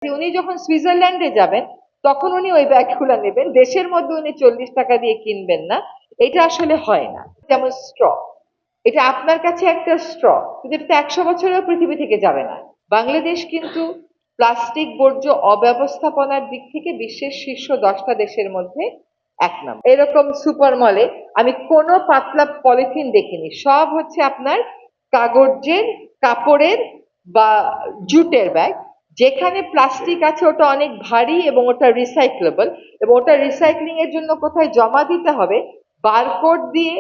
উনি যখন সুইজারল্যান্ডে যাবেন তখন উনি ওই ব্যাগগুলো নেবেন, দেশের মধ্যে উনি 40 টাকা দিয়ে কিনবেন না। এটা আসলে হয় না। যেমন স্ট্র, এটা আপনার কাছে একটা স্ট্র, কিন্তু এটা তো 100 বছরেও পৃথিবী থেকে যাবে না। বাংলাদেশ কিন্তু প্লাস্টিক বর্জ্য অব্যবস্থাপনার দিক থেকে বিশ্বের শীর্ষ 10টা দেশের মধ্যে 1 নম্বর। এরকম সুপার মলে আমি কোনো পাতলা পলিথিন দেখিনি, সব হচ্ছে আপনার কাগজের, কাপড়ের বা জুটের ব্যাগ। যেখানে প্লাস্টিক আছে ওটা অনেক ভারী এবং ওটা রিসাইক্লেবল, এবং ওটা রিসাইক্লিং এর জন্য কোথায় জমা দিতে হবে বারকোড দিয়ে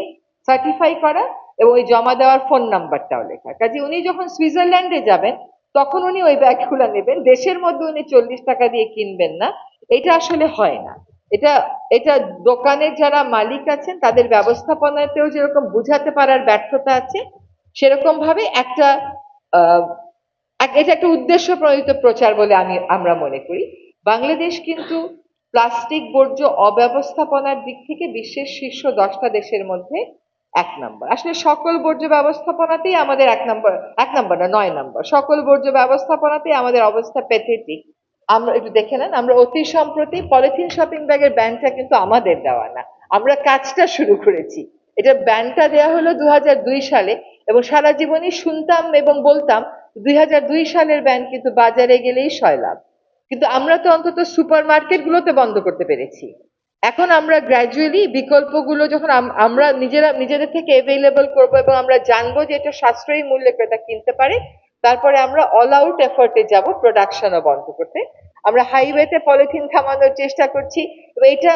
সার্টিফাই করা, এবং ওই জমা দেওয়ার ফোন নাম্বারটাও লেখা। কাজে উনি যখন সুইজারল্যান্ডে যাবেন তখন উনি ওই ব্যাগগুলো নেবেন, দেশের মধ্যে উনি 40 টাকা দিয়ে কিনবেন না। এটা আসলে হয় না। এটা এটা দোকানের যারা মালিক আছেন তাদের ব্যবস্থাপনাতেও যেরকম বুঝাতে পারার ব্যর্থতা আছে, সেরকম ভাবে একটা এটা একটা উদ্দেশ্য প্রণোদিত প্রচার বলে আমরা মনে করি। বাংলাদেশ কিন্তু প্লাস্টিক বর্জ্য অব্যবস্থাপনার দিক থেকে বিশ্বের শীর্ষ 10টা দেশের মধ্যে 1 নম্বর। আসলে সকল বর্জ্য ব্যবস্থাপনাতেই আমাদের 1 নম্বর, 1 নম্বর না 9 নম্বর, সকল বর্জ্য ব্যবস্থাপনাতেই আমাদের অবস্থা প্যাথেটিক। আমরা একটু দেখে নেন, আমরা অতি সম্প্রতি পলিথিন শপিং ব্যাগের ব্যানটা কিন্তু আমাদের দেওয়া না, আমরা কাজটা শুরু করেছি। এটা ব্যানটা দেওয়া হলো 2002 সালে, এবং সারা জীবনই শুনতাম এবং বলতাম 2002 সালের ব্যান কিন্তু বাজারে গেলেই সয়লাভ। কিন্তু আমরা তো অন্তত সুপার মার্কেট গুলোতে বন্ধ করতে পেরেছি। এখন আমরা গ্র্যাজুয়ালি বিকল্পগুলো যখন আমরা নিজেদের থেকে অ্যাভেলেবল করব এবং আমরা জানবো যে এটা সাশ্রয়ী মূল্যে ক্রেতা কিনতে পারে, তারপরে আমরা অল আউট এফর্টে যাব প্রোডাকশনও বন্ধ করতে। আমরা হাইওয়েতে পলিথিন থামানোর চেষ্টা করছি, এবং এটা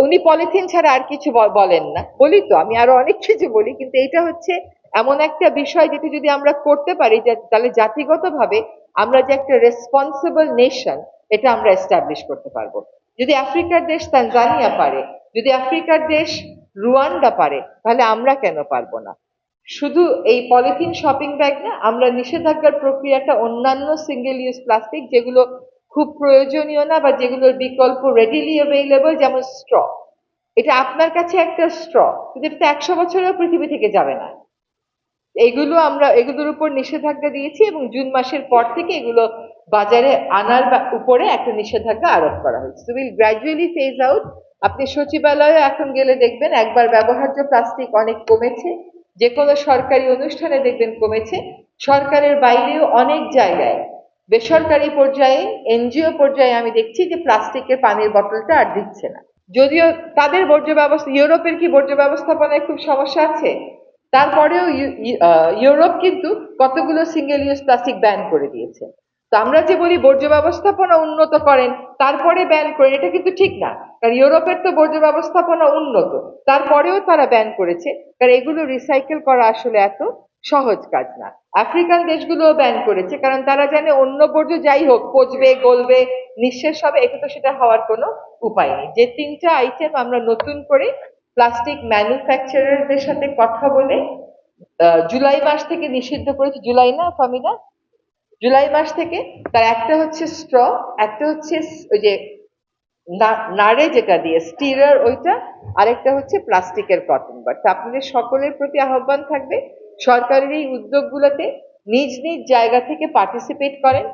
উনি পলিথিন ছাড়া আর কিছু বলেন না, বলি তো আমি আরো অনেক কিছু বলি, কিন্তু এটা হচ্ছে এমন একটা বিষয় যেটি যদি আমরা করতে পারি তাহলে জাতিগতভাবে আমরা যে একটা রেসপন্সিবল নেশন এটা আমরা এস্টাবলিশ করতে পারবো। যদি আফ্রিকার দেশ তানজানিয়া পারে, যদি আফ্রিকার দেশ রুয়ান্ডা পারে, তাহলে আমরা কেন পারবো না? শুধু এই পলিথিন শপিং ব্যাগ না, আমরা নিষেধাজ্ঞার প্রক্রিয়াটা অন্যান্য সিঙ্গেল ইউজ প্লাস্টিক যেগুলো খুব প্রয়োজনীয় না বা যেগুলোর বিকল্প রেডিলি অ্যাভেলেবল, যেমন স্ট্র, এটা আপনার কাছে একটা স্ট্র, কিন্তু এটা তো 100 বছরেও পৃথিবী থেকে যাবে না। এগুলোর উপর নিষেধাজ্ঞা দিয়েছি, এবং জুন মাসের পর থেকে এগুলো বাজারে আনার উপরে একটা নিষেধাজ্ঞা আরোপ করা হয়েছে। Will gradually phase out. আপনি সচিবালয়ে এখন গেলে দেখবেন একবার ব্যবহার্য প্লাস্টিক অনেক কমেছে, যে কোনো সরকারি অনুষ্ঠানে দেখবেন কমেছে। সরকারের বাইরেও অনেক জায়গায় বেসরকারি পর্যায়ে, এনজিও পর্যায়ে আমি দেখছি যে প্লাস্টিকের পানির বোতলটা আর দিচ্ছে না। যদিও তাদের বর্জ্য ব্যবস্থা, ইউরোপের কি বর্জ্য ব্যবস্থাপনায় খুব সমস্যা আছে, তারপরেও ইউরোপ কিন্তু কতগুলো সিঙ্গেল ইউজ প্লাস্টিক ব্যান করে দিয়েছে। তো আমরা যে বলি বর্জ্য ব্যবস্থাপনা উন্নত করেন তারপরে ব্যান করেন, এটা কিন্তু ঠিক না। কারণ ইউরোপের তো বর্জ্য ব্যবস্থাপনা উন্নত, তারপরেও তারা ব্যান করেছে, কারণ এগুলো রিসাইকেল করা আসলে এত সহজ কাজ না। আফ্রিকান দেশগুলোও ব্যান করেছে, কারণ তারা জানে অন্য বর্জ্য যাই হোক পচবে, গলবে, নিঃশেষ হবে, এটা তো সেটা হওয়ার কোনো উপায় নেই। যে 3টা আইটেম আমরা নতুন করে প্লাস্টিক ম্যানুফ্যাকচারারদের সাথে কথা বলে জুলাই মাস থেকে নিষিদ্ধ করেছি, জুলাই না ফামিনা, জুলাই মাস থেকে। তার একটা হচ্ছে স্ট্র, একটা হচ্ছে ওই যে নাড়ে যেটা দিয়ে স্টিরার ওইটা, আরেকটা হচ্ছে প্লাস্টিকের কটন বাড। আপনাদের সকলের প্রতি আহ্বান থাকবে সরকারের এই উদ্যোগগুলোতে নিজ নিজ জায়গা থেকে পার্টিসিপেট করেন।